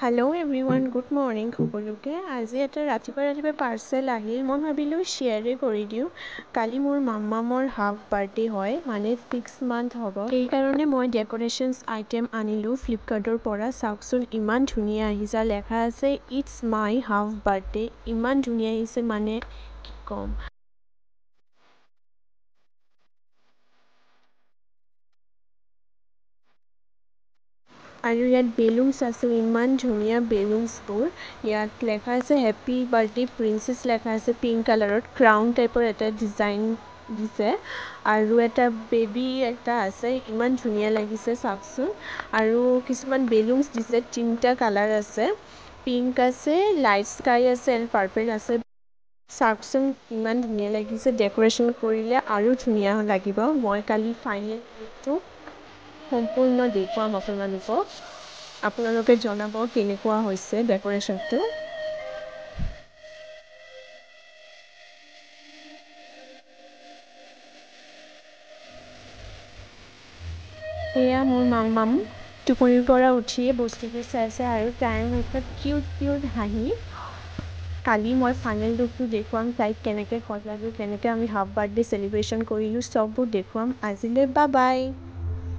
Hello' everyone, good morning সকলোকে। আজি এটা ৰাতিপুৱা পাৰ্চেল আহিল। মই ভাবিলোঁ শ্বেয়াৰে কৰি দিওঁ। কালি মোৰ মাম্মামৰ হাফ বাৰ্থডে হয়, মানে 6 মান্থ হ'ব। সেইকাৰণে মই ডেক'ৰেশ্যনছ আইটেম আনিলোঁ ফ্লিপকাৰ্টৰ পৰা। চাওকচোন ইমান ধুনীয়া আহিছে, লেখা আছে ইটছ মাই হাফ বাৰ্থডে। ইমান ধুনীয়া আহিছে মানে কি ক'ম। আৰু ইয়াত বেলুনছ আছে, ইমান ধুনীয়া বেলুনছবোৰ। ইয়াত লেখা আছে হেপ্পী বাৰ্থডে প্ৰিন্সেছ লেখা আছে পিংক কালাৰত। ক্ৰাউন টাইপৰ এটা ডিজাইন দিছে আৰু এটা বেবী এটা আছে, ইমান ধুনীয়া লাগিছে চাওকচোন। আৰু কিছুমান বেলুনছ দিছে, 3টা কালাৰ আছে, পিংক আছে, লাইট স্কাই আছে এণ্ড পাৰ্পল আছে। চাওকচোন ইমান ধুনীয়া লাগিছে, ডেক'ৰেশ্যন কৰিলে আৰু ধুনীয়া লাগিব। মই কালি ফাইনেল লুকটো সম্পূৰ্ণ দেখুৱাম আপোনালোকক। আপোনালোকে জনাব কেনেকুৱা হৈছে ডেক'ৰেশ্যনটো। এয়া মোৰ মাম্মাম টোপনিৰ পৰা উঠিয়ে বস্তুবোৰ চাইছে আৰু তাইৰ মুখত কিউট হাঁহি। কালি মই ফাইনেল লুকটো দেখুৱাম, তাইক কেনেকৈ সজালোঁ, কেনেকৈ আমি হাফ বাৰ্থডে চেলিব্ৰেশ্যন কৰিলোঁ, চববোৰ দেখুৱাম। আজিলৈ বাই বাই।